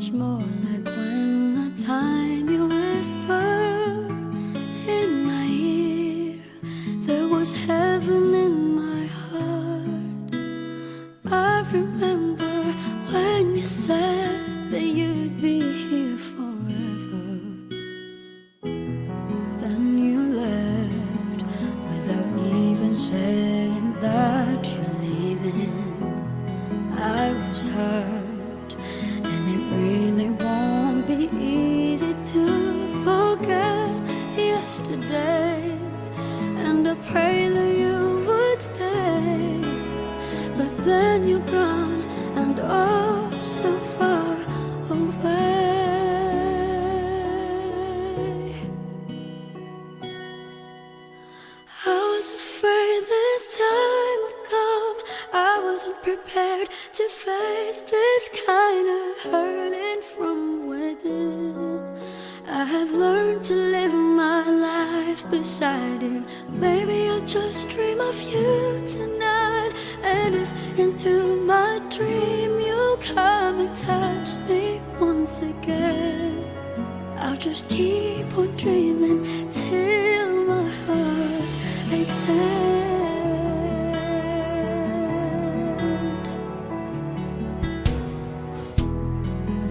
much more like when the time you whisper in my ear. There was heaven in my heart. I remember when you said that you'd be here forever. Then you left without even saying that you're leaving. I was hurt, and it really won't be easy to forget yesterday. And I pray that you would stay, but then you're gone, and oh, so far away. I was afraid this time would come. I wasn't prepared to face this kind of hurting from within. I have learned to live my life beside you. Maybe I'll just dream of you tonight. And if into my dream you'll come and touch me once again, I'll just keep on dreaming till my heart expands.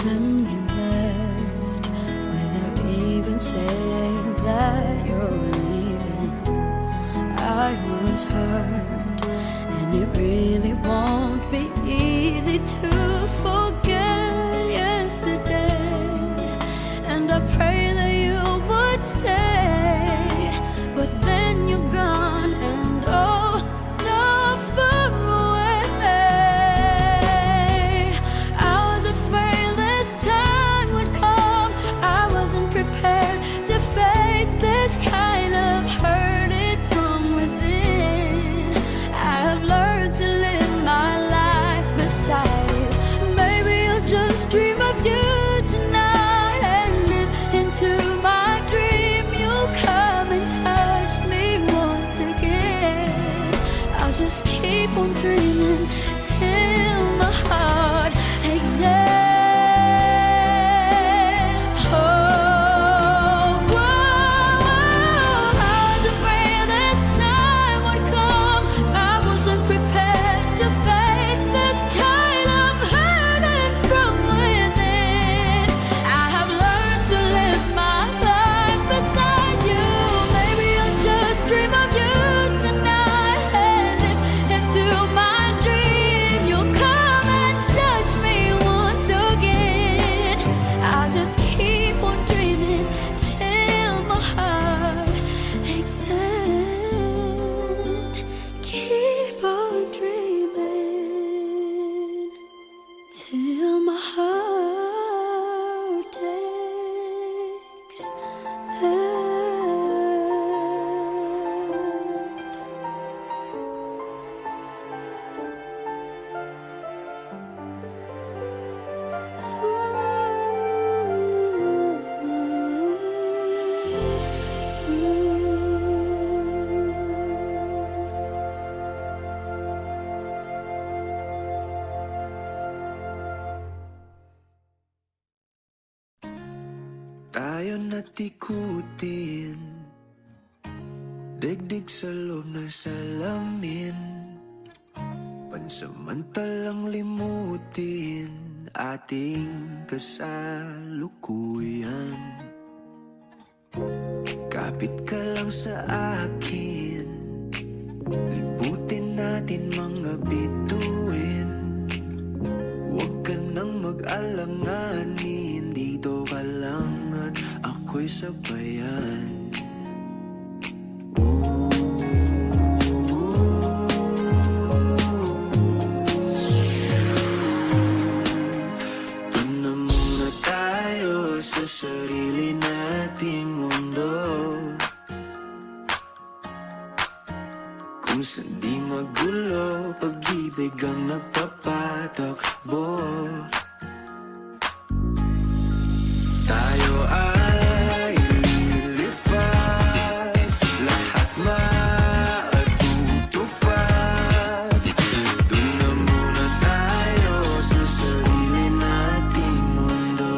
Then you left without even saying that you're leaving. I was hurt, and it really won't be easy to forget yesterday. And I pray that you would stay, but then you're gone, and oh, so far away. I was afraid this time would come. I wasn't prepared to face this kind of hurting from within. I have learned to live my life beside you. Maybe I'll just dream of you tonight, and if into my dream you'll come and touch me once again, I'll just keep on dreaming till my heart exhales. Till my heart takes tayo natikutin, digdig sa loob ng salamin, pansamantalang limutin ating kasalukuyan. Kapit ka lang sa akin, liputin natin mga bituin. Huwag ka nang mag-alanganin, dito ka lang at ako'y sabayan. Doon na muna tayo sa sarili nating mundo, kung saan di magulo, pag-ibig ang nagpapatakbo. Tayo ay lilipat, lahat matutupad. Doon na muna tayo sa sarili nating mundo.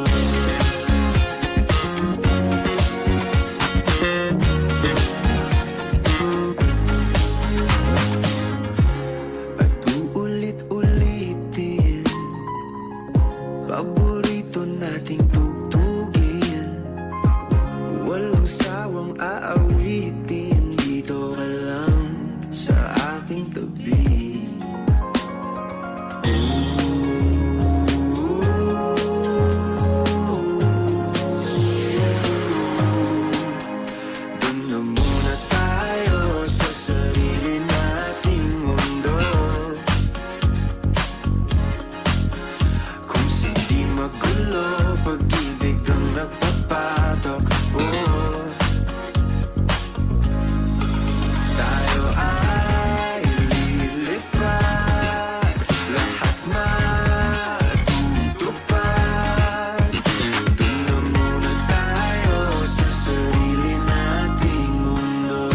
gusto nating tugtugin. Walang sawang aawitin, dito ka lang sa aking tabi. Dun na muna tayo sa sarili nating mundo. Kung hindi magulo, pag-ibig ang nagpapatok. Tayo ay lilipad, lahat matutupad. Dun na muna tayo sa sarili nating mundo.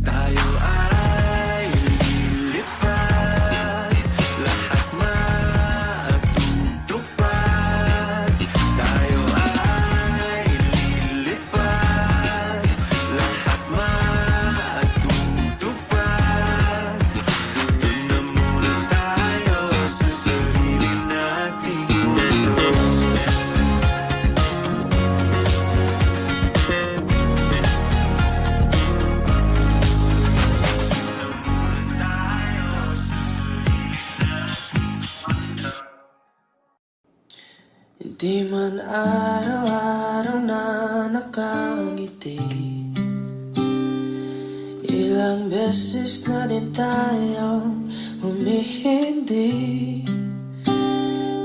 Tayo ay lilipad, lahat matutupad. Tayo ay lilipad, lahat matutupad. Dun na muna tayo sa sarili nating mundo. Hindi man araw-araw na nakangiti, ilang beses na din tayong humihindi.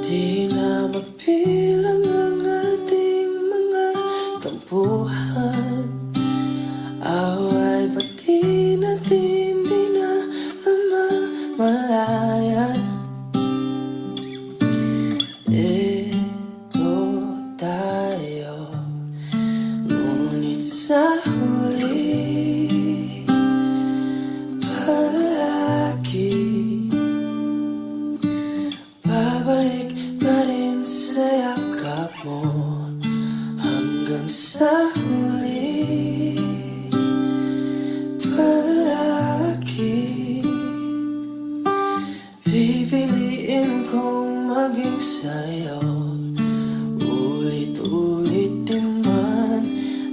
Di na mapilang ang ating mga tampuhan. Away pati natin di na namamalayan. Tayo, ngunit sa huli palagi babalik pa rin sa yakap mo. Hanggang sa huli palagi pipiliin kong maging sa'yo. Ulit-ulitin man,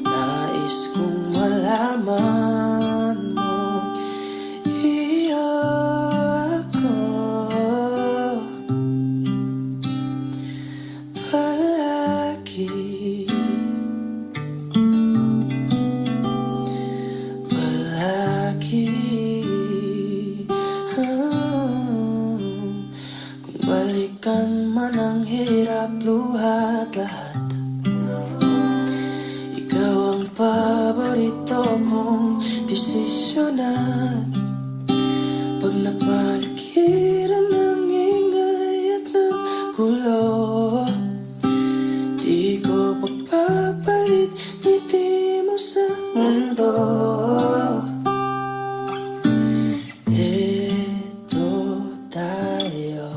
nais kong malaman mo, iyo ako palagi. Palagi. Kung balikan man ang hirap, luhat lahat, ikaw ang paborito kong desisyon. At pag napaligiran ng ingay at ng gulo, di ko pagpapalit ngiti mo sa mundo. Eto tayo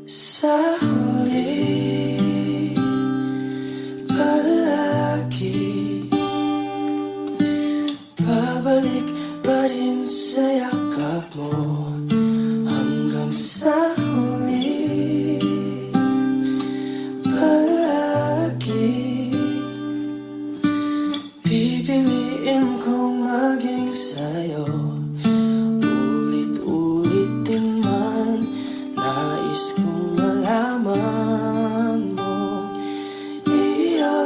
sa huli palagi, pabalik pa rin sa yakap mo. Hanggang sa huli palagi pipiliin kong maging sa'yo. Ulit-ulitin man, nais kong malaman mo, iyo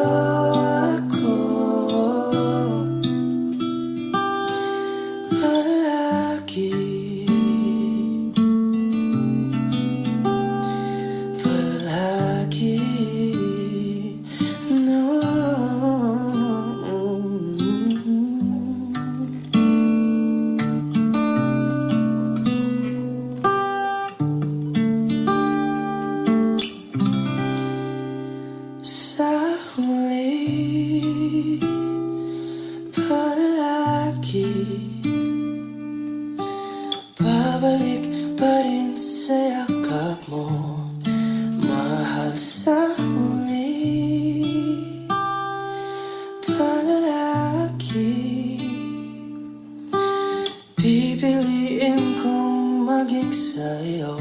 ako palagi. Palagi, no. palagi pipiliin kong maging sa'yo.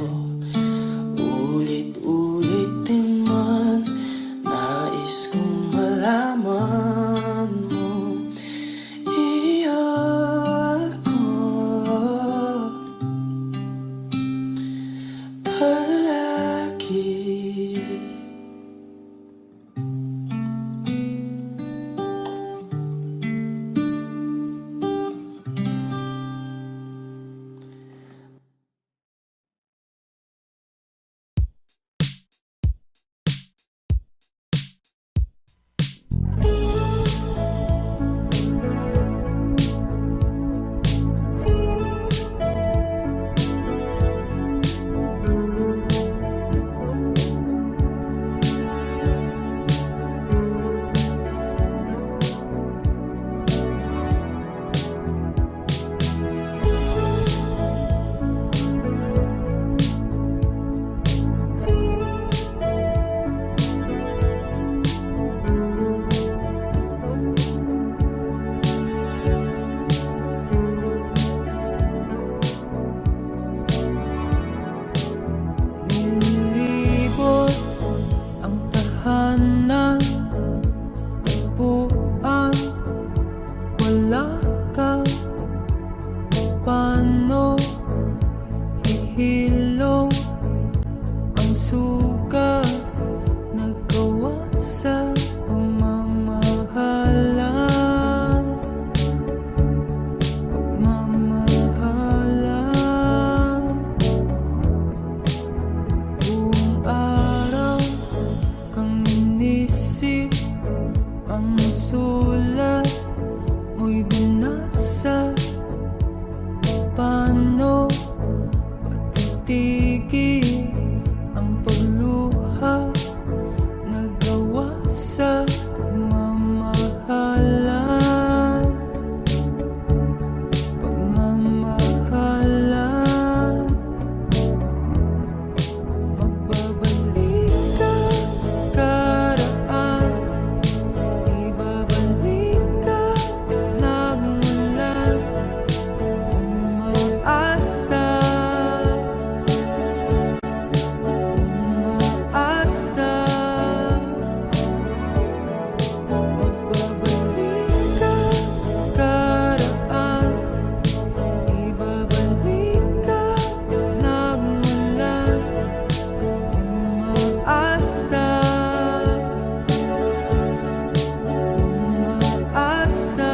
Ulit-ulit din man nais kong malaman mo, iyo ako palagi. Nilibot ang tahanan, buwan, wala ka. Paano hihilong ang suga nagawa sa pagmamahalan? Buong araw kang inisip, ang sulat mo'y binasa. Paano patitigil ang pagluha nagawa sa pagmamahalan? Magbabalik ka karaan, ibabalik ka nagmula. Umaasa, umaasa. Magbabalik ka karaan, ibabalik ka nagmula. Umaasa, umaasa.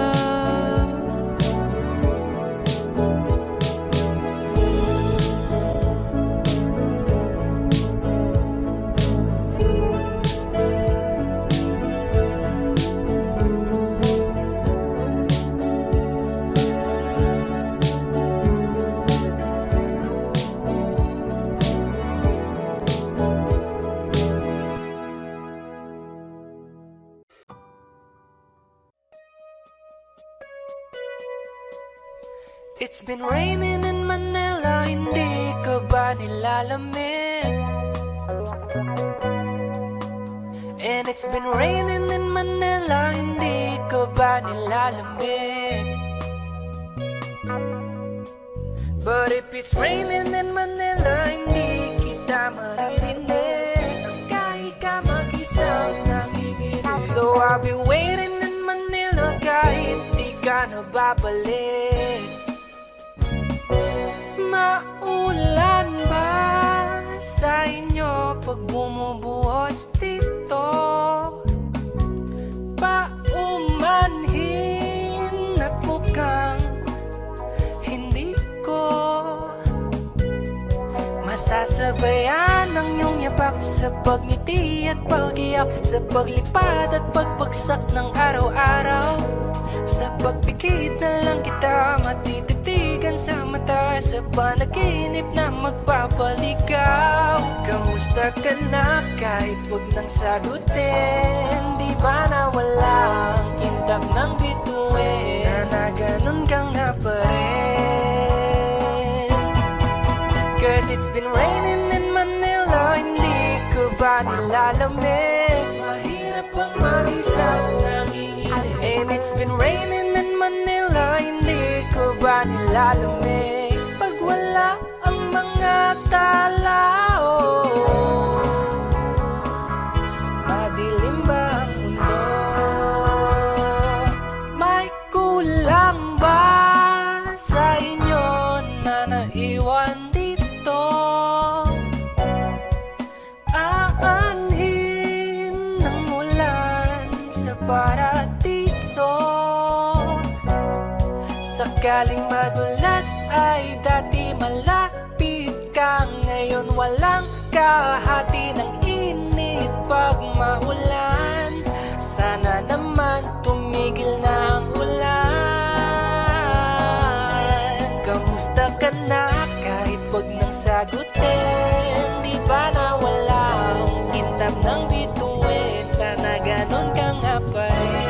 It's been raining in Manila, hindi ka ba nilalamig? And it's been raining in Manila, hindi ka ba nilalamig? But if it's raining in Manila, hindi kita maririnig. Kahit ka mag-isang nanginginig. So I'll be waiting in Manila kahit di ka na babalik. Maulan ba sa inyo pag bumubuhos dito? Paumanhin at mukhang hindi ko masasabayan ang iyong yapak sa pagngiti at pag-iyak, sa paglipad at pagbagsak ng araw-araw. Sa pagpikit na lang kita matititigan sa mata, sa panaginip na magpapaligaw. Kamusta ka na kahit wag nang sagutin? Di ba nawala ang kintab ng bituin? Sana ganun kang nga pa rin. Cause it's been raining in Manila, hindi ko ba nilalamig? Mahirap ang mag-isa, nanginginig. it's been raining in Manila, hindi ko ba nilalamig pag wala ang mga tao? Madilim ba ang mundo? May kulang ba sa inyo na naiwan dito? Aanhin ng ulan sa paradiso. Sakaling madulas ay dati malapit ka, ngayon walang kahati ng init pag maulan. Sana naman tumigil na ang ulan. Kamusta ka na kahit wag nang sagutin? Di ba na wala ang kintab ng bituin? Sana ganon ka nga pa rin.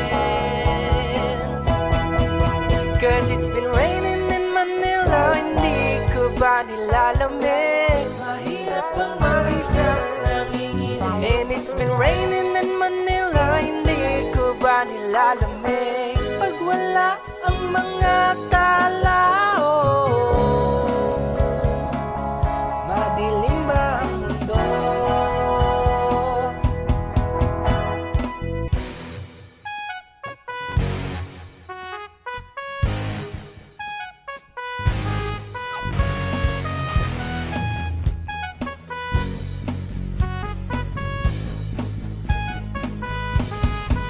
Cause it's been raining in Manila, hindi ko ba nilalamig? Mahirap bang mag-isa nanginginig? And it's been raining in Manila, hindi ko ba nilalamig pag wala ang mga tao? Madilim ba ang mundo?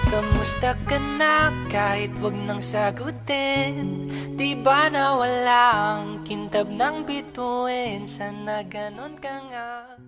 Kamusta ka na kahit wag nang sagutin? Di ba na wala ang kintab ng bituin? Sana ganon ka nga.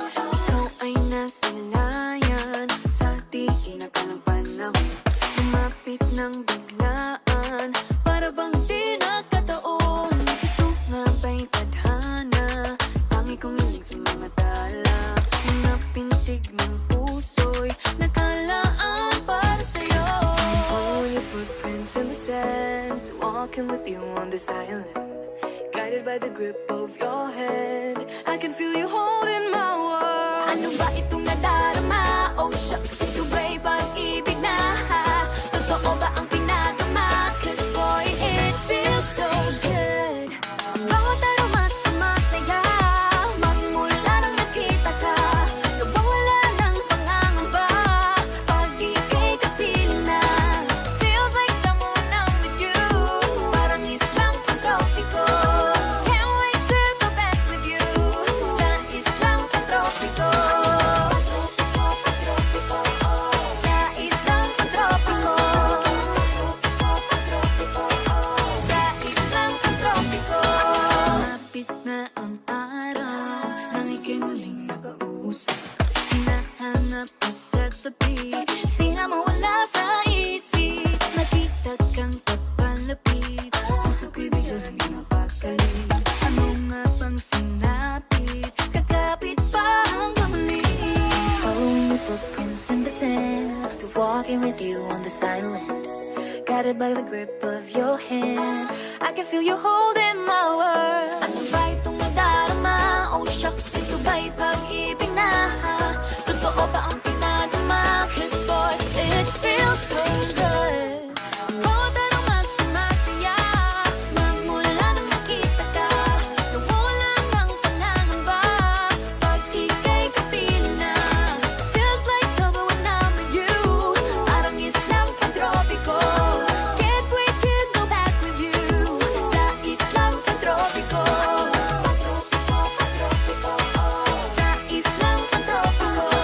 Ikaw ay nasilayan sa di inakalang panahon. Lumapit ng biglaan, para bang di nagkataon. Ito nga ba'y tadhana? Tangi kong hiling sa mga tala. Mga pintig ng puso'y nakalaan para sa'yo. Follow your footprints in the sand, walking with you on this island. Guided by the grip of your hand, I can feel you holding my world. Ano ba itong nadarama? Oh shucks, ito ba'y pag-ibig na? Totoo ba ang pinagama? Cause boy, it feels so good. Bawat aroma sumasaya, magmula nang nakita ka. Nawawala ng pangangamba pag ika'y kapiling na. Feels like someone I'm with you, parang islang pantropiko. Can't wait to go back with you sa islang pantropiko. Sa islang pantropiko. Sa islang pantropiko. Malapit na ang araw nang ika'y muling nakausap. Hinahanap ka sa tabi, di na mawala sa isip. Nakita kang papalapit, puso ko'y biglang di mapakali. Ano nga bang sinapit, kakapit pa hanggang muli. Following your footprints in the sand, to walking with you on this island. Guided by the grip of your hand, I can feel you holding my world. Ano ba itong nadarama? Oh shucks, ito ba'y pag-ibig na? Totoo ba ang pinadama? Cause boy, it feels so good. Bawat aroma sumasaya, magmula nang nakita ka. Nawawala ng pangangamba pag ika'y kapiling na. Feels like summer when I'm with you, parang islang pantropiko. Can't wait to go back with you sa islang pantropiko. Sa islang pantropiko.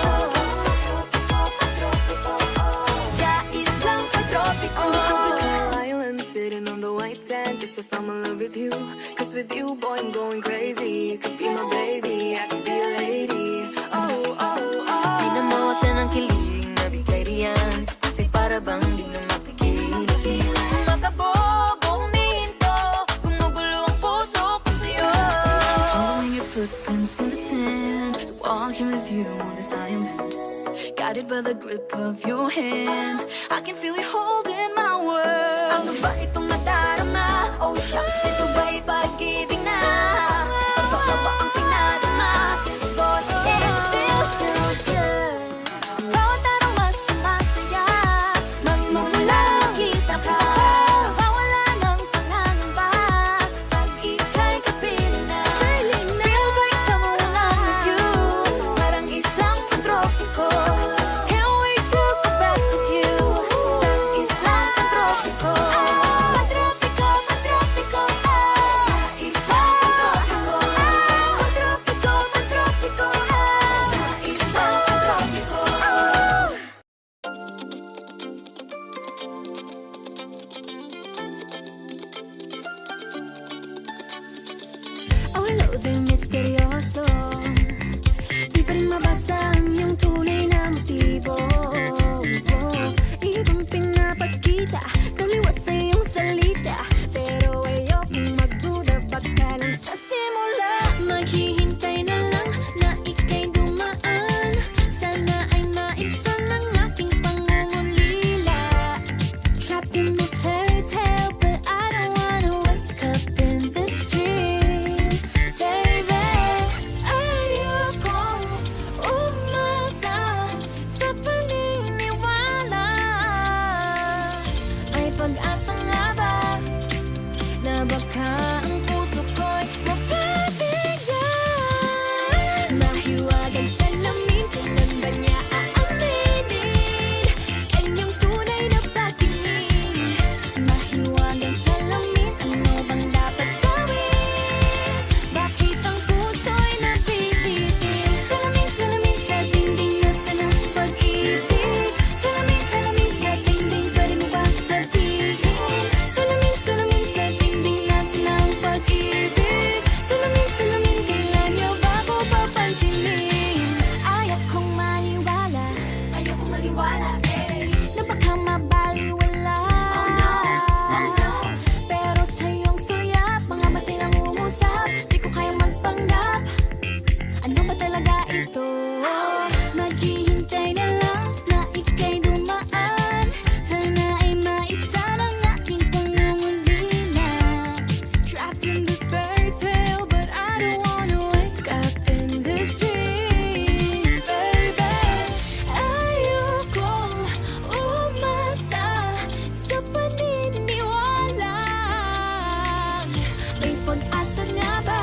Sa islang pantropiko. On the tropical island, sitting on the white sand, as if I'm in love with you. Cause with you, boy, I'm going crazy. You could be my baby, I could be a lady. Oh, oh, oh. Di na mawata ng kilig na bigay riyan, kasi para bang di na mapigil. Makabog o huminto, gumugulo ang puso ko sa'yo. Following your footprints in the sand, walking with you on this island. Guided by the grip of your hand, I can feel you holding my world. Ano ba itong nadarama? Oh shucks, ito ba'y pag-ibig na? Oh, hello there, misteryoso. Di pa rin mabasa ang iyong tunay na motibo. Ibang pinapakita, taliwas sa iyong salita. Pero ayokong magduda, baka lang sa simula. Maghihintay na lang na ika'y dumaan. Sana ay maibsan ang aking pangungulila. Trapped in this fairy tale, but I don't wanna wake up in this dream, baby. Ayokong umasa sa paniniwala. May pag-asa nga ba na baka ang puso ko'y mapabigyan? Mahiwagang salamin, kailan ba niya aaminin kanyang tunay na pagtingin? Mahiwagang salamin, ano bang dapat gawin? Bakit ang puso'y napipitin? Salamin, salamin sa dingding, nasaan ang pag-ibig? Salamin, salamin sa dingding, pwede mo ba sabihin? Salamin, salamin sa dingding, nasaan ang pag-ibig? Salamin, salamin, kailan niyo ba ako papansinin? Ayokong maniwala, na baka mabaliwala. Oh no, pero sa iyong suyap, mga matay lang umusap. Di ko kayang magpanggap, ano ba talaga ito? Maghihintay na lang na ika'y dumaan. Sana ay maibsan ang aking pangungulila. Trapped in this fairy tale, but I don't wanna wake up in this dream, baby. Ayokong umasa sa paniniwala. May pag-asa nga ba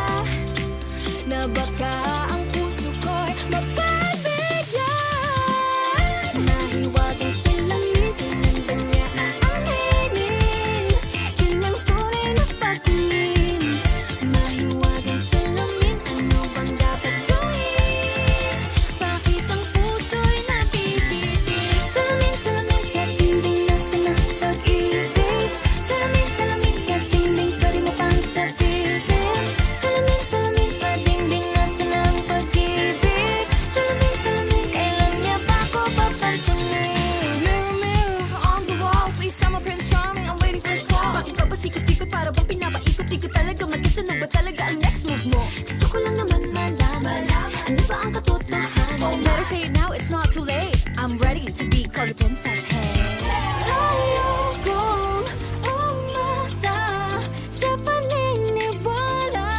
na baka ang puso ko'y mapabigyan? Mahiwagang salamin, kailan ba niya aaminin kanyang tunay na pagtingin? Mahiwagang salamin, ano bang dapat gawin? Bakit ang puso'y napipitin? Salamin, salamin sa dingding, nasaan ang pag-ibig? Salamin, salamin sa dingding, pwede mo pang sabihin? Salamin, salamin sa dingding, nasaan ang pag-ibig? Salamin, salamin, kailan niya ba ako papansinin? Mirror, mirror on the wall, please tell my Prince Charming I'm waiting for his call. Bakit ba pasikot-sikot para bang pinapaikot-ikot talaga? Mag-guess ano ba talaga ang next move mo? Gusto ko lang naman malaman, ano ba ang katotohanan? Oh, better say it now, it's not too late. I'm ready to be called a princess, hey. Ayokong umasa sa paniniwala.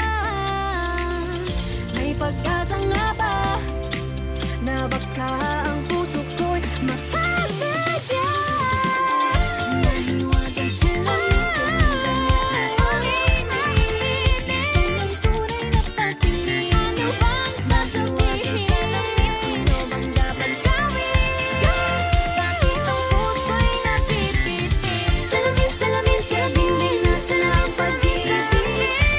May pag-asa nga ba na baka ang puso ko'y mapabigyan? Mahiwagang salamin, kailan ba niya aaminin kanyang tunay na pagtingin? Ano bang sasabihin? Ano bang dapat gawin? Bakit ang puso'y napipitin? Salamin, salamin sa dingding, nasaan ang pag-ibig?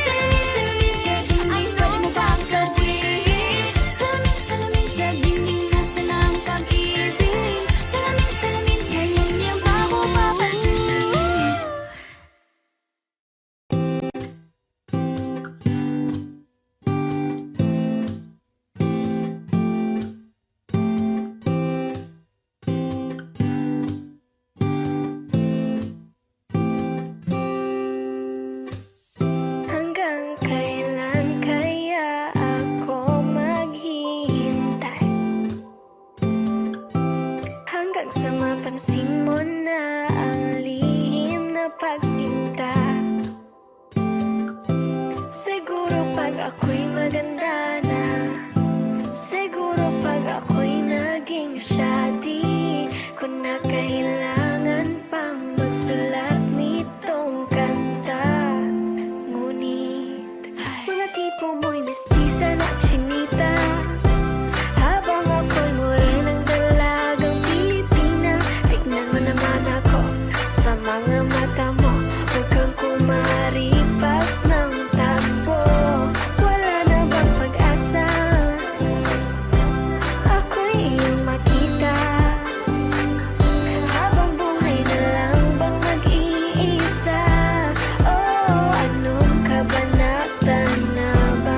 Salamin, salamin sa dingding, pwede mo bang gawin? Salamin, salamin sa dingding, nasaan ang pag-ibig? Salamin, salamin, kailan niya ba ako papansinin? Hanggang kailan kaya ako maghihintay? Hanggang sa mapansin mo na ang lihim na pagsinta. Siguro pag ako'y maganda na, siguro pag ako'y naging siya, di ko na kailangan pang magsulat nitong kanta. Ngunit mga tipo mo'y mestiza na chinita, habang ako'y morenang dalagang Pilipina. Tignan mo naman ako sa mga mata mo, huwag kang kumaripas ng takbo. Wala na bang pag-asa? Ako'y iyong makita, habang buhay na lang bang mag-iisa. Oh, anong kabanata na ba?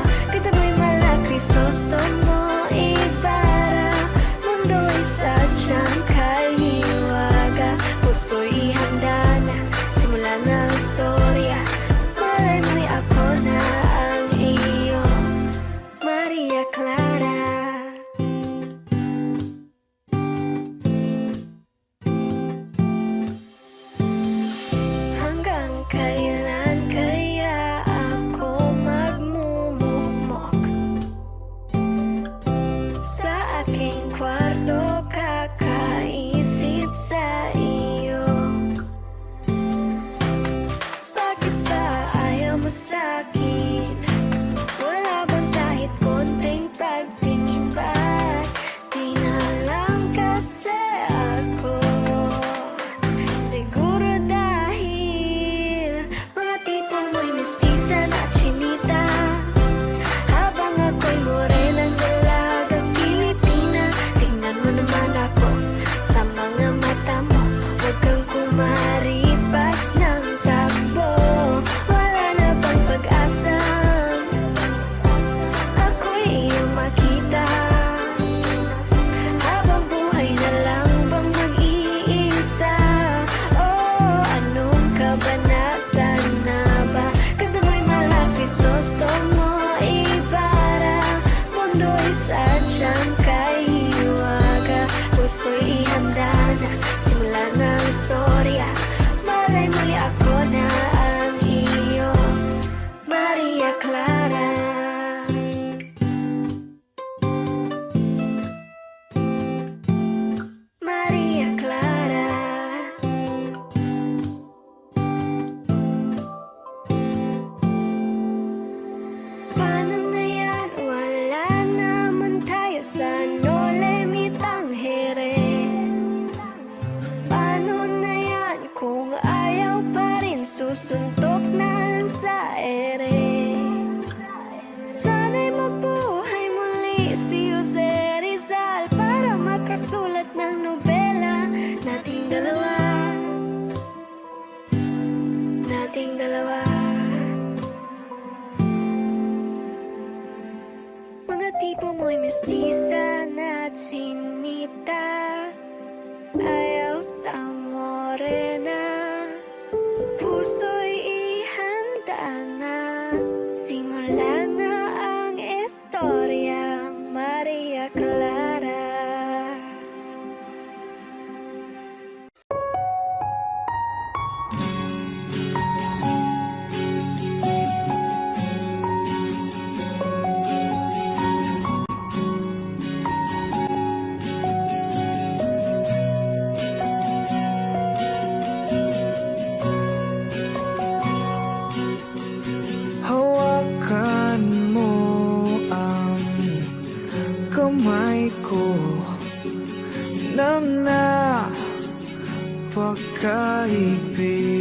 pagkaibig.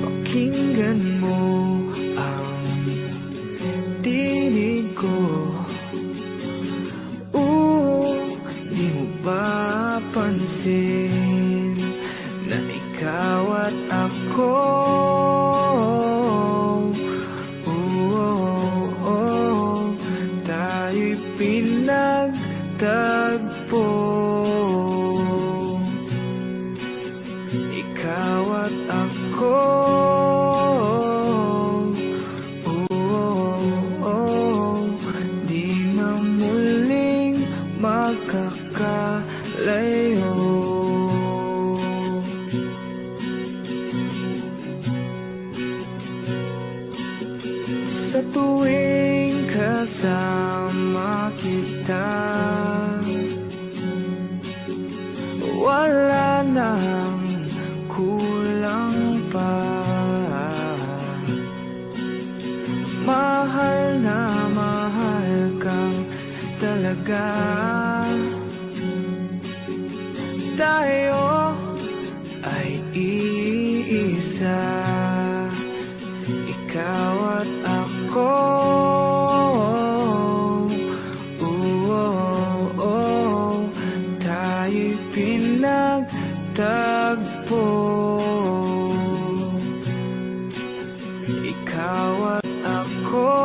Pakinggan mo ang tinig ko. Di mo ba pansin na ikaw at ako? Tayo'y pinagtagpo. Ikaw at ako. Di na muling magkakalayo. Sa tuwing kasama kita, wala nang kulang pa. Mahal na mahal kang talaga. Tayo ay iisa, ikaw at ako. Tayo'y pinagtagpo. Ikaw at ako.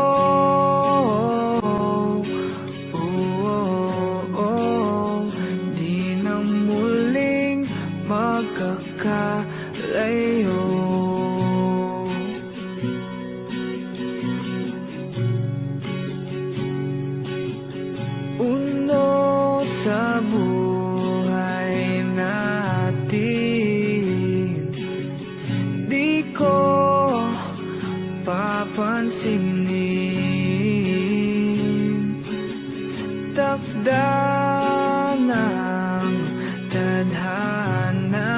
Di na muling magkakalayo. Uno sa buhay natin, di ko papansinin. Takda ng tadhana,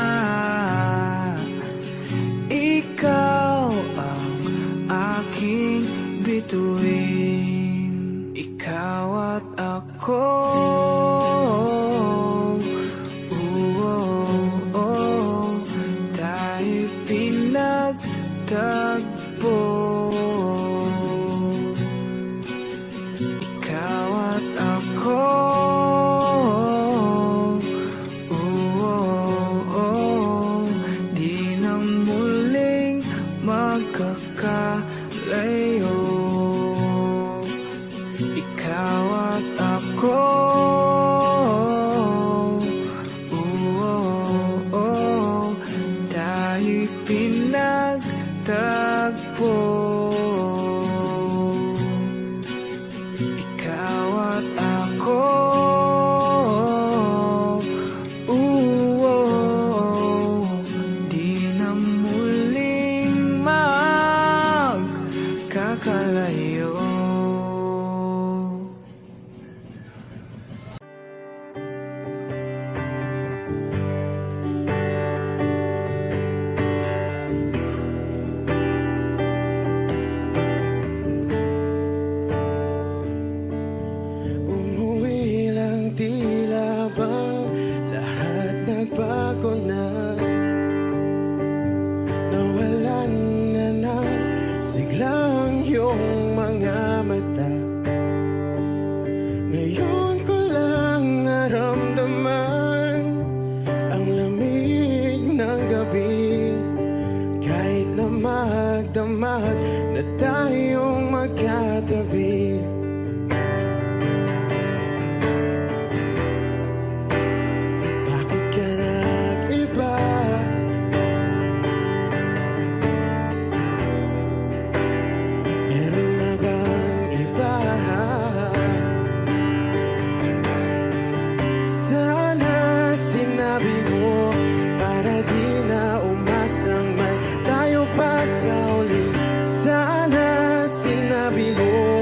ikaw ang aking bituin. Ikaw at ako. Tayo'y pinagtagpo. Ikaw at ako. Di na muling magkakalayo. Ikaw at ako. Tayo'y pinagtagpo. Ikaw at ako. Di na muling magkakalayo. Umuwi lang, tila bang lahat nagbago na. Nawalan na ng siglang iyong mga mata. Ngayon ko lang naramdaman ang lamig ng gabi. Kahit na magdamag na tayong magkatabi. Bakit ka nag-iba? Meron na bang iba? Sana sinabi mo para di na umasang may tayo pa sa uli. Sana sinabi mo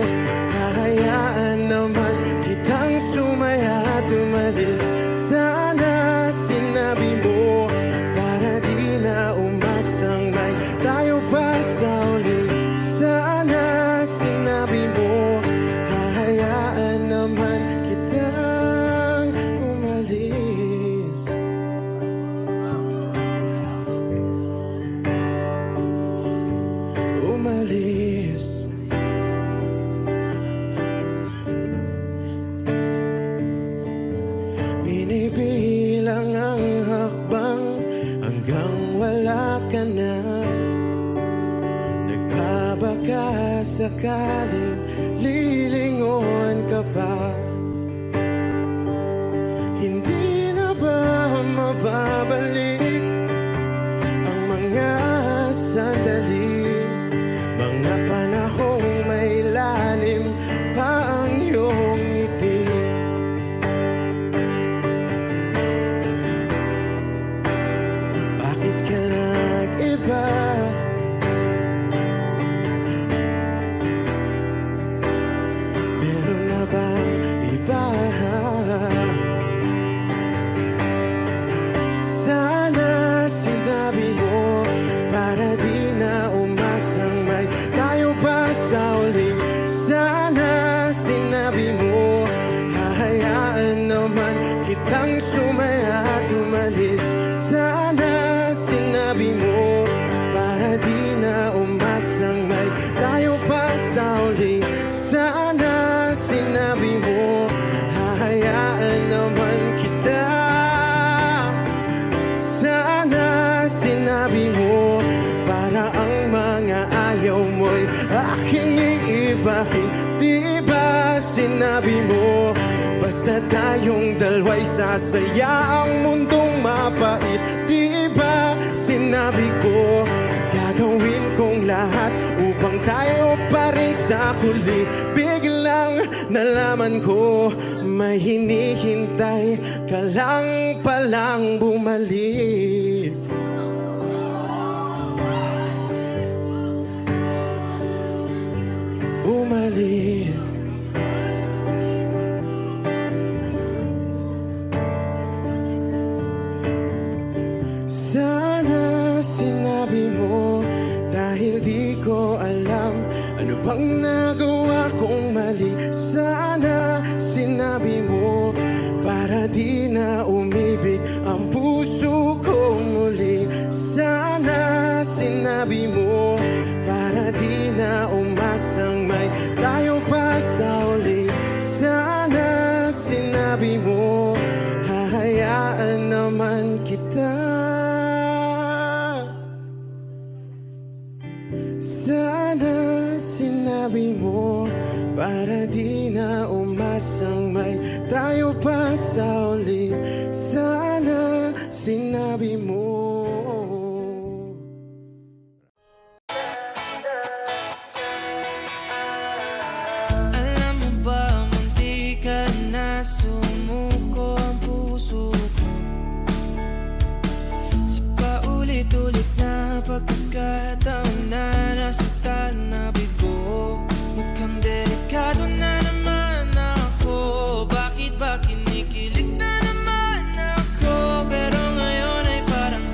umalis. Binibilang ang hakbang hanggang wala ka na. Nagbabaka sakaling lilingon ka pa. Hindi na ba mababalik ang mga sandali, mga panahong may lalim pa ang iyong ngiti? Bakit ka nag-iba? Meron na bang iba? Sana sinabi mo para di na umasang may tayo pa sa uli. Sana sinabi mo hahayaan naman kitang sumaya at umalis. Sana sinabi mo para di na umasang may tayo pa sa uli. Sana sinabi mo hahayaan naman kita. Sana sinabi mo para ang mga ayaw mo'y aking iibahin. Di ba sinabi mo basta tayong dalawa'y sasaya ang mundong mapait? Di ba sinabi ko gagawin kong lahat upang tayo pa rin sa huli? Biglang nalaman ko may hinihintay ka lang palang bumalik. Bumalik. Sana sinabi mo dahil di ko alam ano bang nagawa kong mali. Sana sinabi mo para di na umibig ang puso ko muli. Sana sinabi mo para di na umasang may tayo pa sa uli. Sana sinabi mo hahayaan naman kita. Sana sinabi mo para di na umasang may tayo pa sa uli. Sana sinabi mo. Alam mo ba, munti ka na sumuko ang puso ko sa paulit-ulit na pagkakataon na nasaktan na bigo. Mukhang delikado na naman ako. Bakit ba kinikilig na naman ako? Pero ngayon ay parang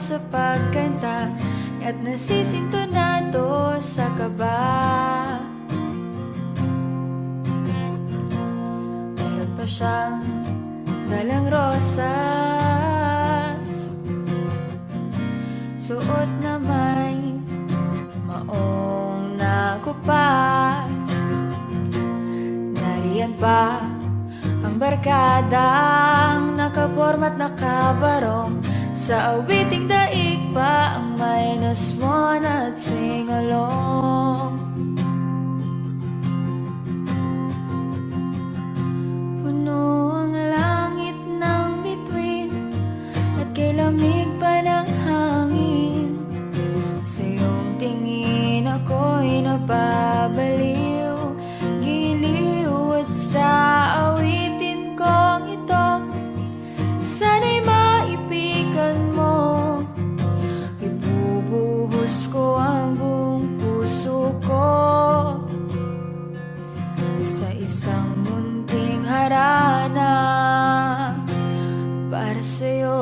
sa pagkanta at nasisintonado sa kaba. Meron pa siyang dalang rosas, suot na may maong nakupas. Nariyan pa ang barkadang nakaporma't nakabarong, sa awiting daig pa ang minus one at sing-along. Puno ang langit ng bituin at kay lamig pa ng hangin. Sa iyong tingin ako'y nababaliw, giliw at sa awitin kong ito, sana'y maipigan mo. Ibubuhos ko ang buong puso ko sa isang munting harana para sa'yo.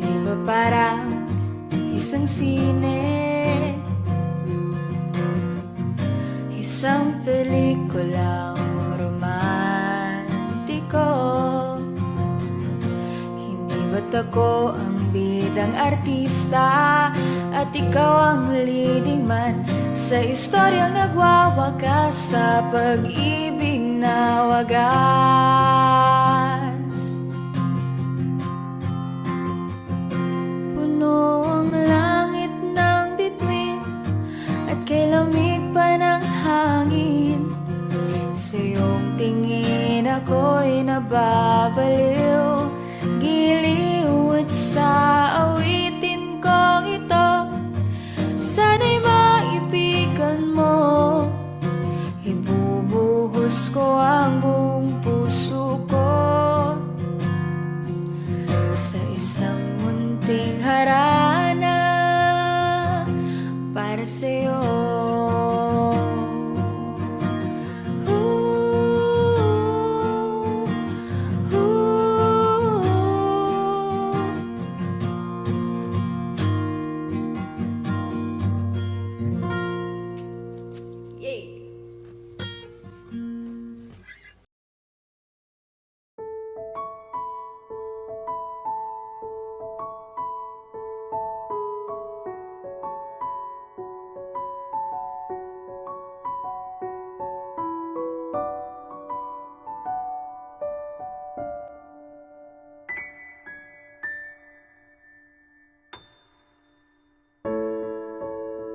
Di ba parang isang sine, isang pelikulang romantiko? Hindi ba't ako ang bidang artista at ikaw ang leading man sa istoryang nagwawakas sa pag-ibig na wagas? Puno ang langit ng bituin at kay lamig pa ng hangin. Sa iyong tingin ako'y nababaliw, giliw at sa awitin kong ito, sana'y maipigan mo. Ibubuhos ko ang buong puso ko sa isang munting harana para sa'yo. Yay!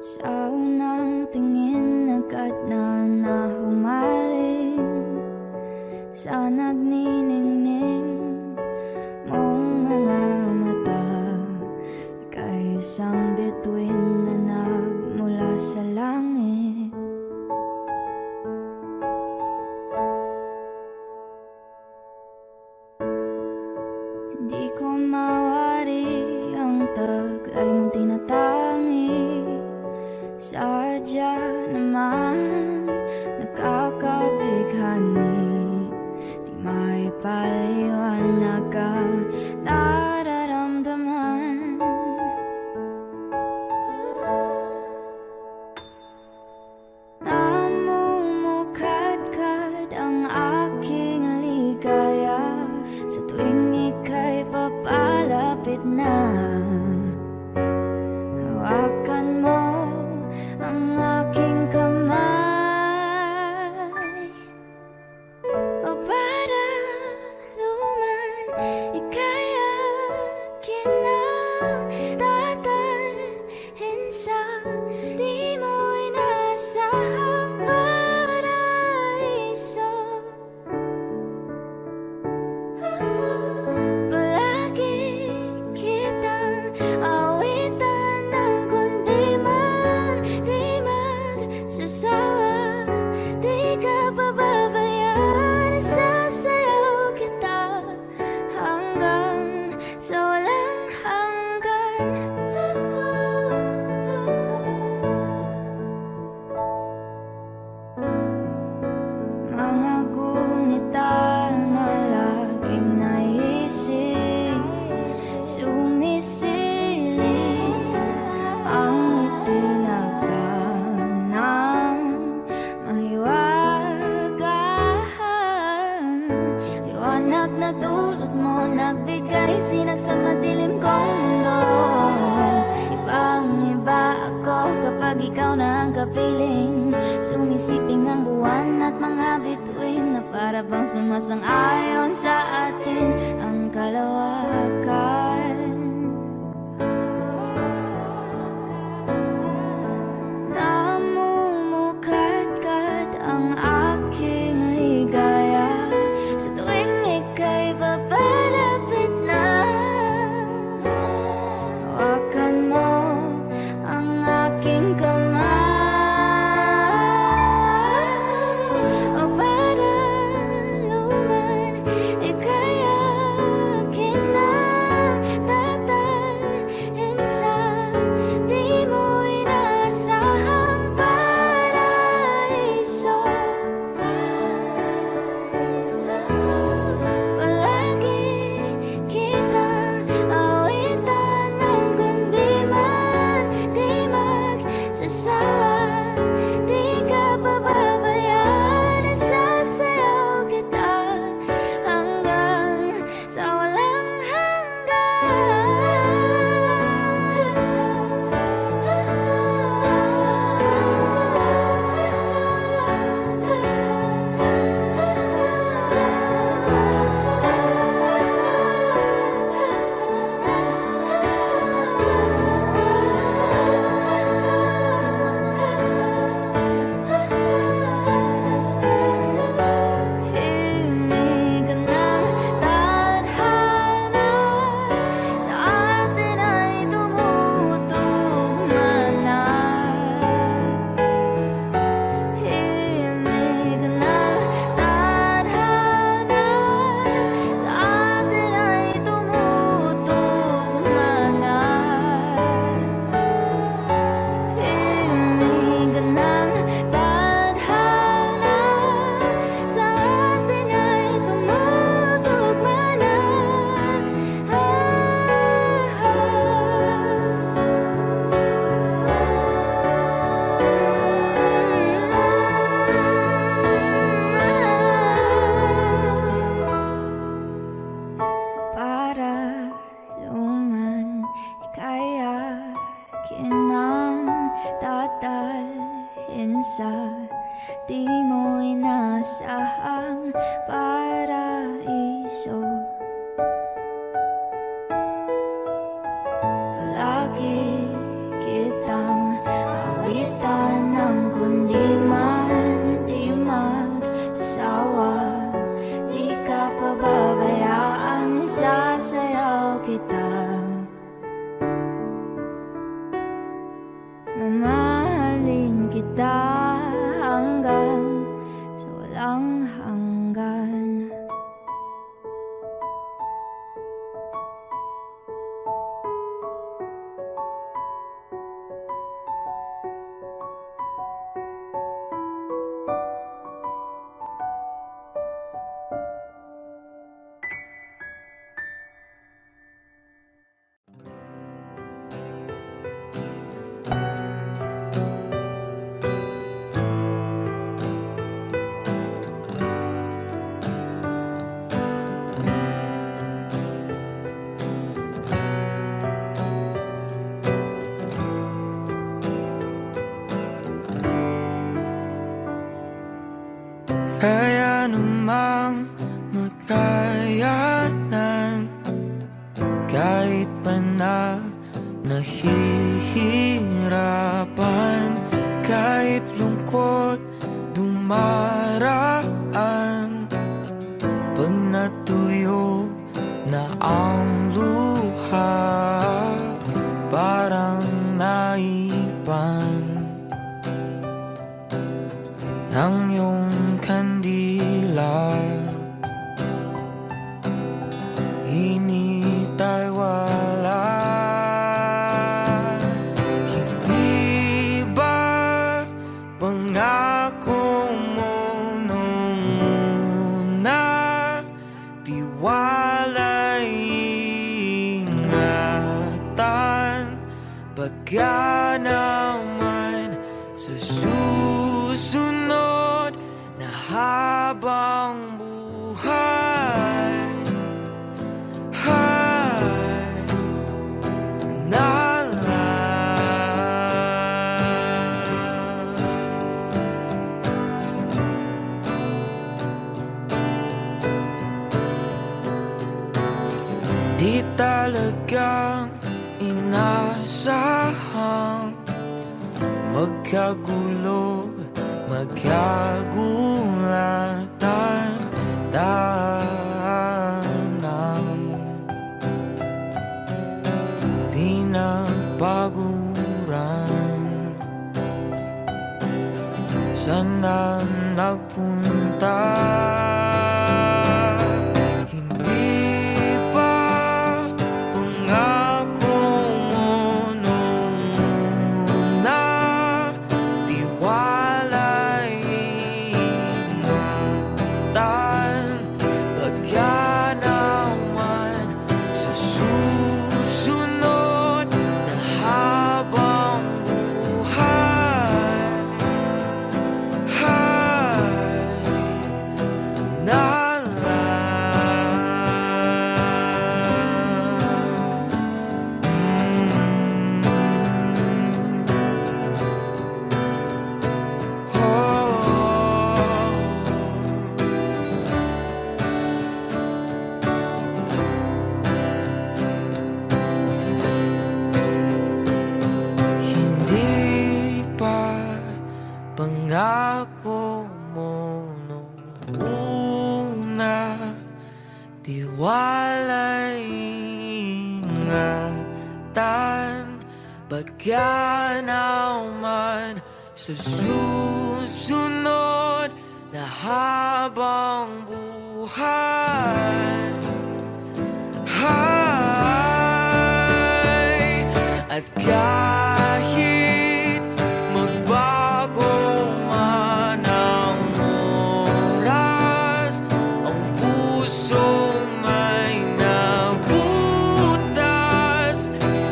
Sa unang tingin agad na nahumaling sa nagniningning mong mga mata. Ika'y isang bituin na nagmula sa langit. Hindi ko mawari ang taglay mong tinatangi. Sadya naman nakakabighani, di may paliwanag ang nararamdaman. Namumukadkad ang aking ligaya sa tuwing ika'y papalapit na. Hawakan mo ang aking kamay, o para luman, ikaw pag ikaw na ang kapiling. Sumisiping ang buwan at mga bituin na para bang sumasang-ayon sa atin ang kalawakan. Namumukat-kat ang aking ligaya sa tuwing ika'y papalapit na. Hawakan mo ang aking kamay, o parang luman ika'y akin na tatalhin sa di mo inaasahang paraiso. Palagi kitang awitan ng kundi man di magsasawa. Di ka pababayaan, sasayaw kita hanggang sa walang himig ng tadhana sa atin ay tumutugma na. Himig ng tadhana sa atin ay tumutugma na. Himig ng tadhana sa atin ay tumutugma na. Para luman ika'y akin ang tatalhin sa di mo inasahang paraiso. Palagi kitang awitan ng kundi man di magsasawa. Di ka pababayaan, sasayaw kita. Mamahalin kita hanggang sa walang hanggan. Kaya namang magkayanan kahit pa na nahihirapan, kahit lungkot dumaraan. Pag natuyo na ang luha, parang naipan ang iyong kandila. Init ay wala. Hindi ba pangako mo nung una, tiwala'y ingatan, baka naman sa susunod na habang buhay ay nalang kang inasahang magkagulo, magkagulatan, tanang pinagpaguran. Sana nagpunta, hindi pa pangako mo nung una, tiwalay ingatan, bagyan naman sa susunod na habang buhay. Hindi pa pangako mo nung una, tiwalay ingatan, bagyan naman sa susunod na habang buhay. At kahit magbago man ang oras, ang puso may nabutas,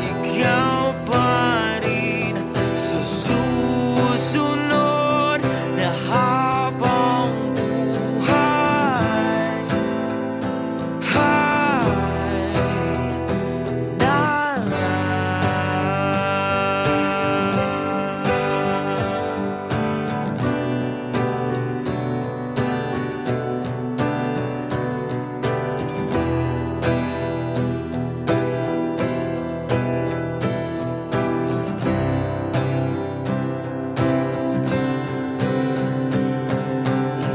ikaw pa rin sa susunod na habang buhay.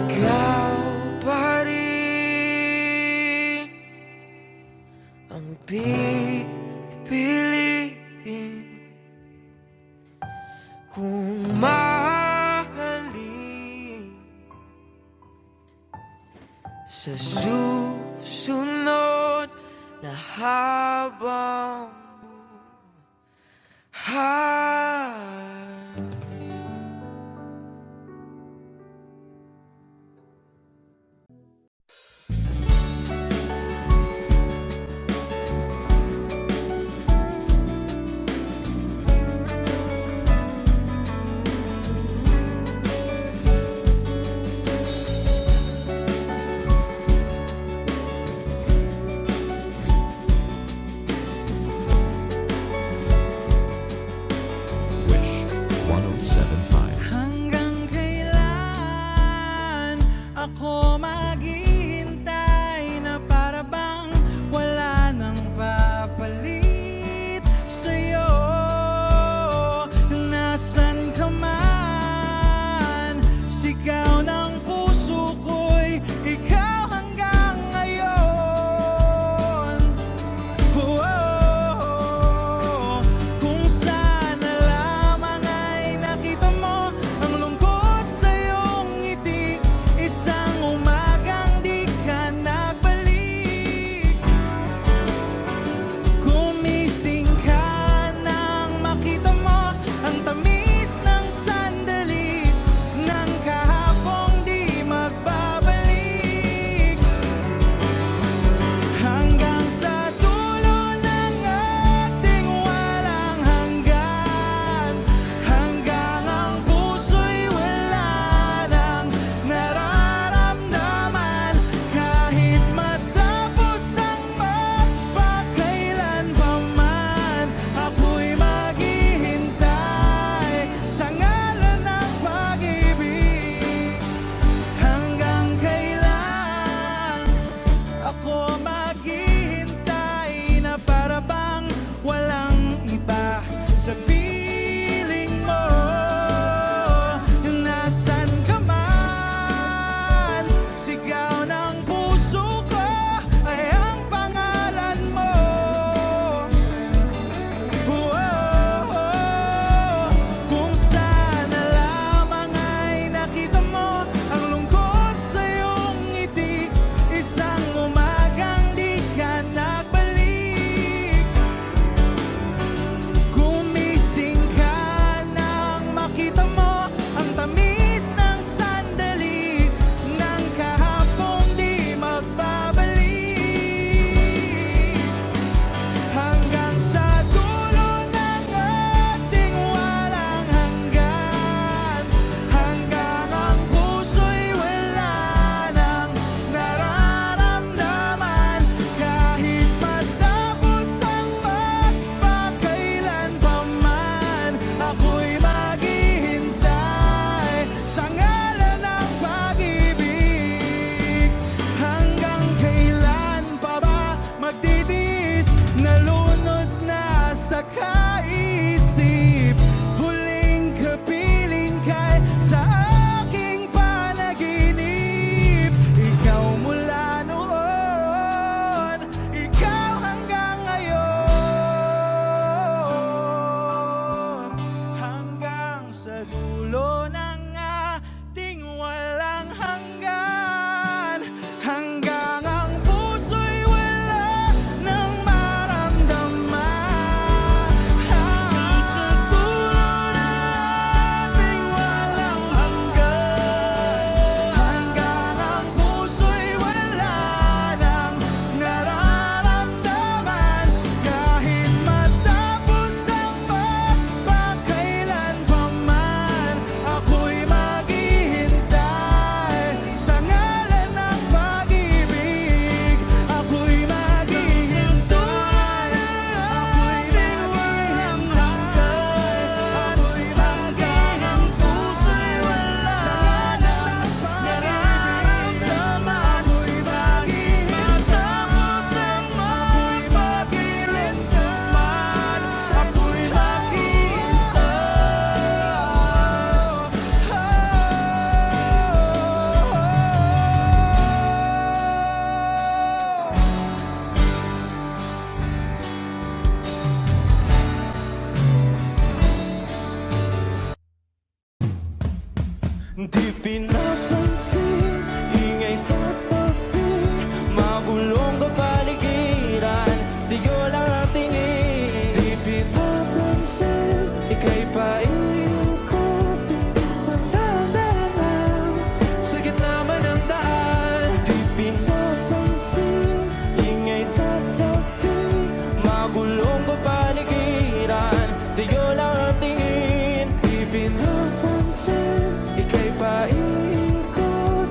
Ikaw pa rin ang pipiliin kung mahalin sa susunod na habang buhay. sa dulo ng ating walang hanggan. Hanggang ang puso'y wala nang maramdaman. Sa dulo ng ating walang hanggan. Hanggang ang puso'y wala nang nararamdaman. Kahit matapos ang pagpakailan pa man, ako'y maghihintay sa ngalan ng pag-ibig. Ako'y maghihintay, ako'y walang hanggan. Ako'y hanggang ang puso'y wala nang nararamdaman. Ako'y maghihintay, ako'y maghihintay pa man. Ako'y di pinapansin, ingay sa tabi, magulong kapaligiran, sa'yo lang ang tingin. Di pinapansin, ika'y paikot-ikot ng daan, sa gitna man ng daan. Di pinapansin, ingay sa tabi, magulong kapaligiran, sa'yo lang ang tingin. Di pinapansin, ika'y paikot-ikot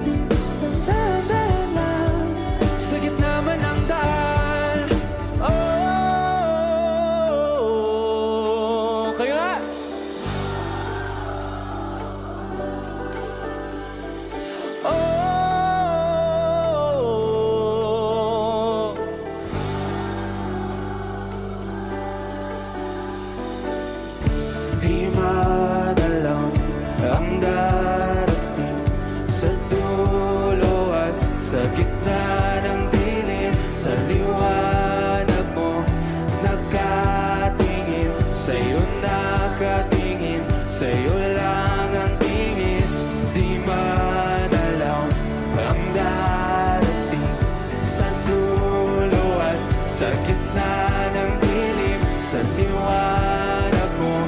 ng daan, sa gitna man ng daan. Oh, kayo nga. Oh, di madalang ang darating sa dulo at sa gitna ng dilim. Sa liwanag mo nakatingin, sa'yo nakatingin, sa'yo lang ang tingin. Di madalang ang darating sa dulo at sa gitna ng dilim. Sa liwanag mo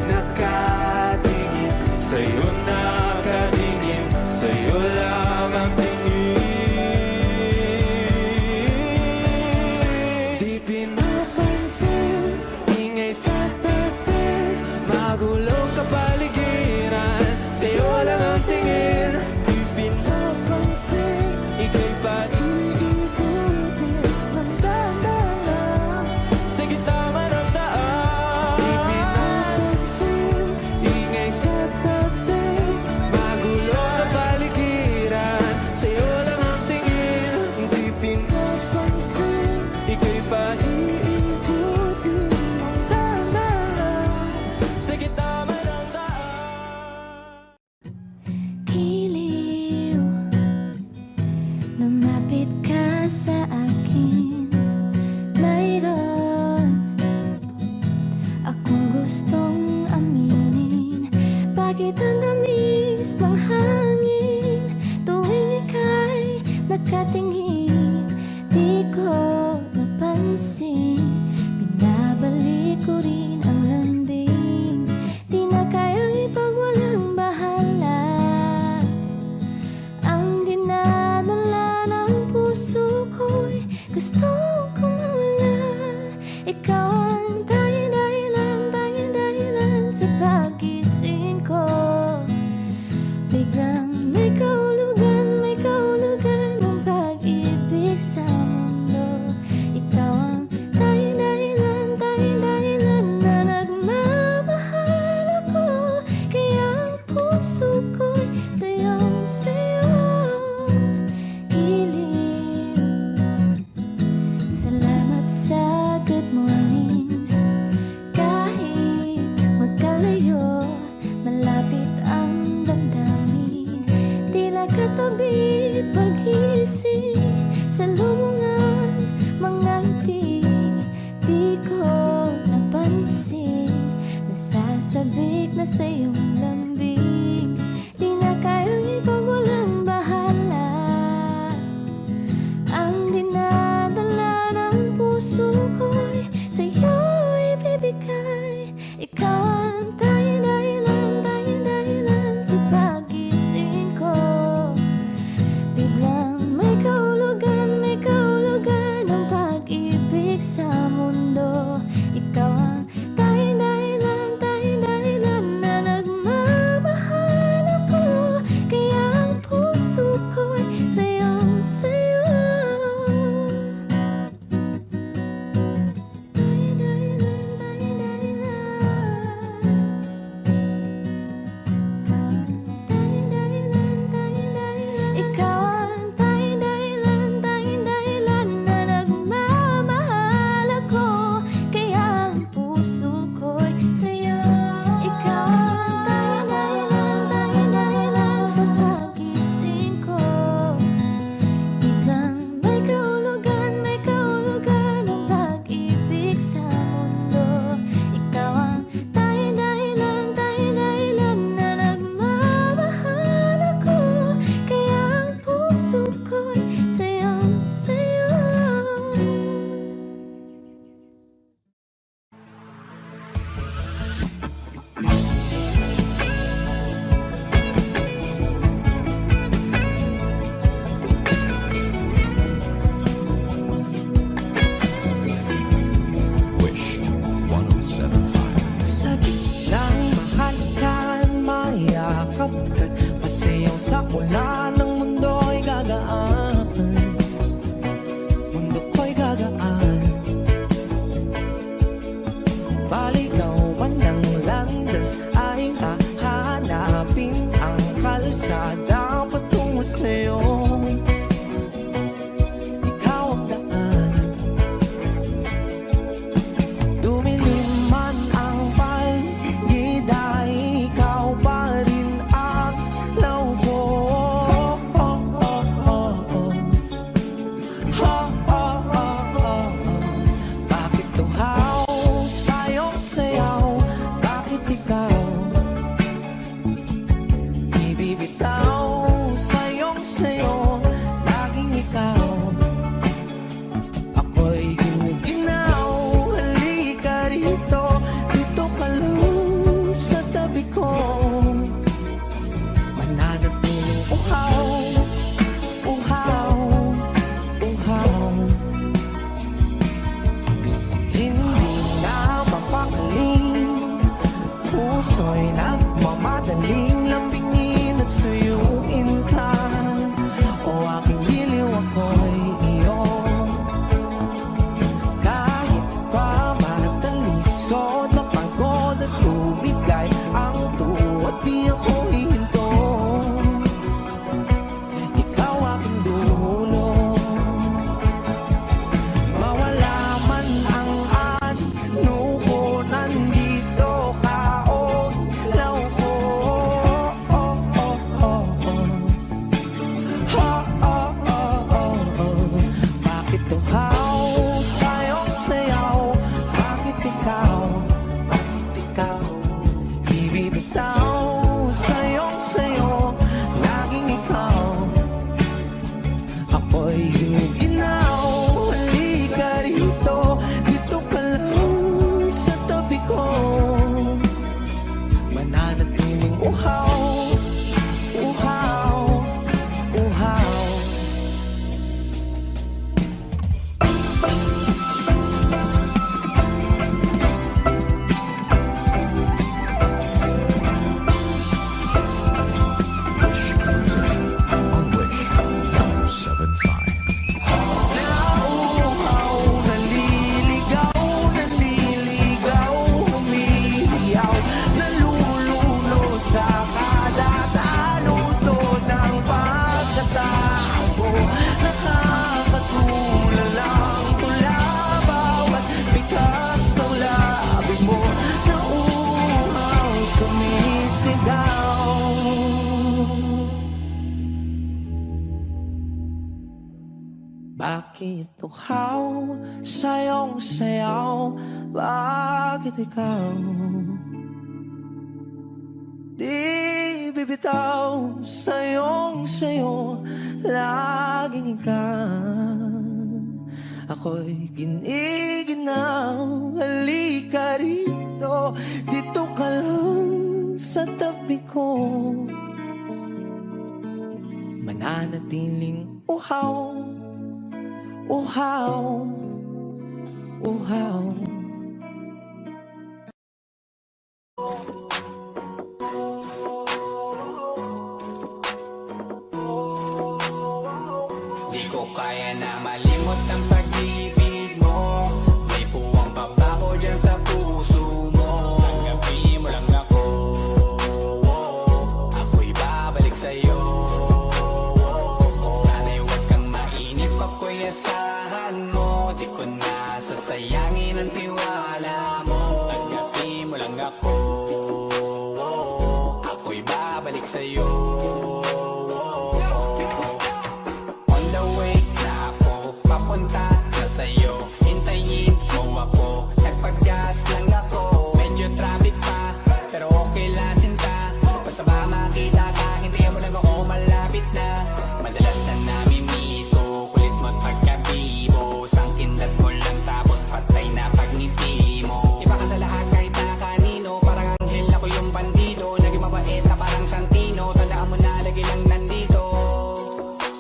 nakatingin, sa'yo nakatingin, sa'yo lang ang tingin. Di pinapansin, ingay sa tabi, magulong kapaligiran, sa'yo lang ang tingin. Di pinapansin, ika'y paikot-ikot ng daan, sa gitna man ng daan. Di pinapansin, ingay sa tabi, magulong kapaligiran, sa'yo lang ang tingin. Di pinapansin, ika'y paikot-ikot ng daan, sa gitna man ng daan. Giliw, lumapit ka sa akin. Mayroon akong gustong aminin. Bakit ang tamis ng hangin tuwing ika'y nakatingin? Di ko napansin, binabalik ko rin ang lambing. Di na kayang ipagwalang bahala ang dinadala ng puso ko'y gustong kumawala. Ikaw ang tanging dahilan sa pagising ko. Biglang may kahulugan ng pag-ibig sa mundo. Ikaw ang tanging dahilan na nagmamahal ako. Kaya ang puso ko'y sayong-sayo. Giliw, salamat sa good mornings. Kahit magkalayo, malapit ang damdamin. Tila katabi pag-isip sa lumungan mga ngiti. Di ko napansin, nasasabik na sa iyong lamin. Pasayaw sa ulan ng mundo'y gagaan. Mundo ko'y gagaan. Baligaw man ng landas ay hahanapin ang kalsada patungo sa'yo. Ikaw ang daan. Dumilim man ang paligid ay ikaw pa rin ang law ko. Bakit tuhaw sa'yong sayaw? Bakit ikaw ibibitaw sa'yong sayo? Laging ikaw. Ako'y ginuginaw. Halika rito, dito ka lang sa tabi ko. Mananatiling uhaw, uhaw, uhaw. Hindi na mapakaling, puso'y nagmamadaling lambingin at suyuin ka. O aking giliw, ako'y iyo. Kahit pa matalisod, mapagod at tumigay ang tuwa, di ako hihinto. Ikaw aking dulo. Mawala man ang ano ko, nandito ka o law ko. Bakit tuhaw sa'yong sayaw? Bakit ikaw? Bakit ikaw ibibitaw sa'yong sayo? Laging ikaw. Ako'y ginaw. Halika rito, dito ka lang sa tabi ko. Mananatiling uhaw, uhaw, uhaw. Nauuhaw, naliligaw, naliligaw, humihiyaw, nalululo sa kada taluto ng pagkatao. Nakakatulala ang tula, bawat bigas ng labi mo. Nauuhaw, sumisigaw. Bakit tuhaw sa'yong sayaw? Bakit ikaw di bibitaw sa'yong sayo? Laging ikaw. Ako'y giniginaw. Halika rito, dito ka lang sa tabi ko. Mananatiling uhaw, uhaw, uhaw. Di ko kaya na malimot ang pag-ibig mo. May puwang pabaho dyan sa puso mo. Tanggapin mo lang ako. Ako'y babalik sa'yo. Sana'y huwag kang mainip, ako'y asahan mo. Di ko na sasayangin ang tiwala mo. Tanggapin mo lang ako. Ako'y babalik sa'yo. On the way na ako, papunta na sa'yo. Hintayin mo ako, nagpag-gas lang ako. Medyo traffic pa, pero okay lang sinta. Basta ba makita ka, hintayin mo lang ako, malapit na. Madalas na namimiso, kulit mo't pagkabibo. Sangkindat mo lang tapos patay na pagngiti mo. Iba ka sa lahat kahit na kanino, parang anghel ako yung bandido. Naging mabait na parang Santino, tandaan mo na lagi lang nandito.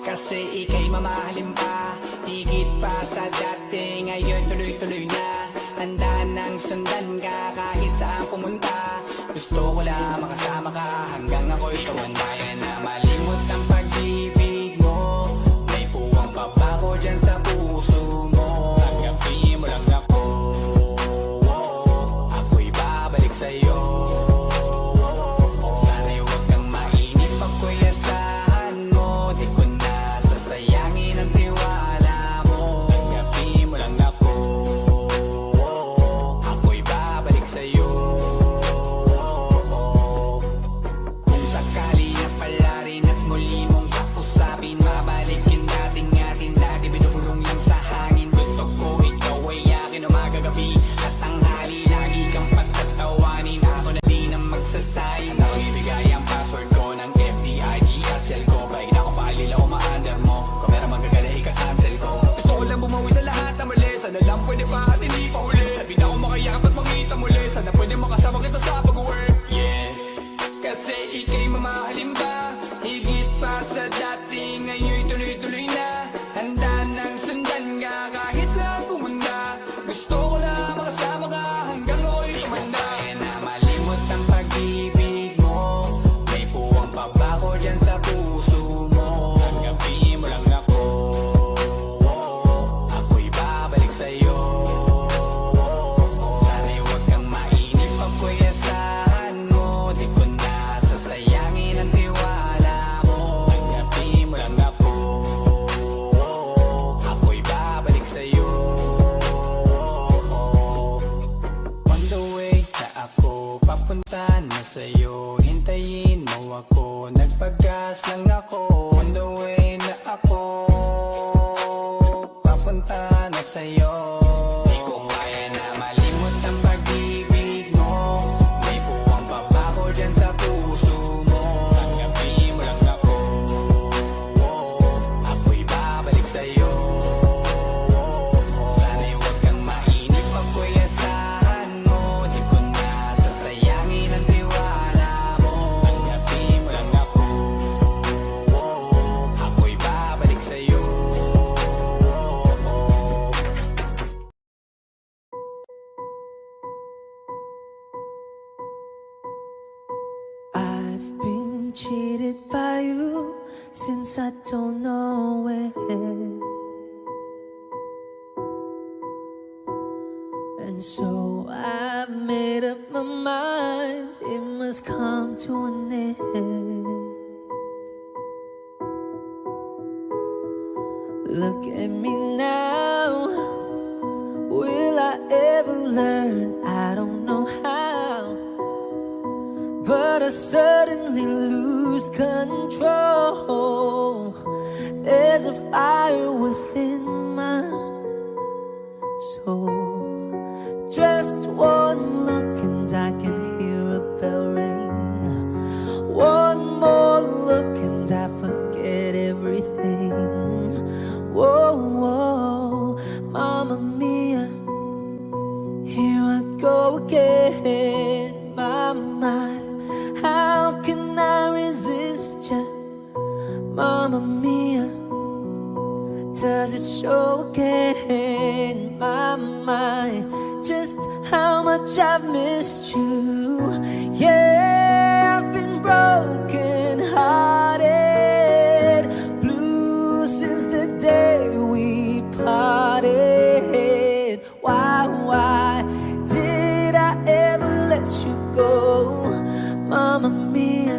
Kasi ika'y mamahalin pa, higit pa sa dati. Ngayon tuloy-tuloy na, handa nang sundan ka kahit saan pumunta. Gusto ko lang makasama ka hanggang ako'y tumanda. Na malimot ang pag-ibig mo, may puwang pa ba ko dyan sa puso mo? Tanggapin mo lang ako, ako'y babalik sa'yo. Sana'y huwag kang mainip, ako'y asahan mo. Di ko na sasayangin ang tiwala mo. Tanggapin mo lang ako, ako'y babalik sa'yo. Kung sakali na pala rin at muli mong kausapin, babalikin natin atin dati binubulong lang sa hangin. Gusto ko ikaw ay akin umagabi at tanghali, lagi kang pagtatawanin. Ako na din ang magsasayang, ako'y ibigay ang password ko ng FBIG at cell ko. Baik na ako paalila o ma-under mo, kung meron magagala ika-cancel ko. Gusto ko lang bumawi sa lahat na mali, sana lang pwede pa at hindi pa uli. Sabi na ako makayakap at makita muli, sana pwede makasama kita sa pag-work. Yes, kasi ika'y mamahalin ba, higit pa sa dati, ngayon'y tuloy-tuloy na. Handa nang sundan ka kahit saan pumunta. Gusto ko lang makasama ka hanggang ako'y tumanda. Na malimot ang pag-ibig mo, may puwang pa ba ko dyan sa puso mo? Tanggapin mo lang ako, ako'y babalik sa'yo. Sana'y huwag kang mainip, ako'y asahan mo. Di ko na sasayangin ang tiwala mo. Tanggapin mo lang ako, ako'y babalik sa'yo. On the way na ako, papunta na sa'yo. Hintayin mo ako, nagpagas lang ako. On the way na ako, papunta na sa'yo. Di ko kaya na malimot ang pag-ibig mo, may puwang pa ba ko dyan sa puso mo? Tanggapin mo lang ako, ako'y babalik sa'yo. Sana'y huwag kang mainip, ako'y asahan mo. Di ko na sasayangin ang tiwala mo. Tanggapin mo lang ako, ako'y babalik sa'yo. I've been cheated by you since I don't know it. And so I've made up my mind, it must come to an end. Look at me now, will I ever learn? I don't know how, but I suddenly lose control. There's a fire within my soul. Just one look and I can hear a bell ring. One more look and I forget everything. Whoa, whoa, Mamma Mia, here I go again. My, how can I resist ya? Mamma Mia, does it show again? My, just how much I've missed you. Yeah, I've been broken hearted, blue since the day we parted. Why did I ever let you go? Mamma Mia,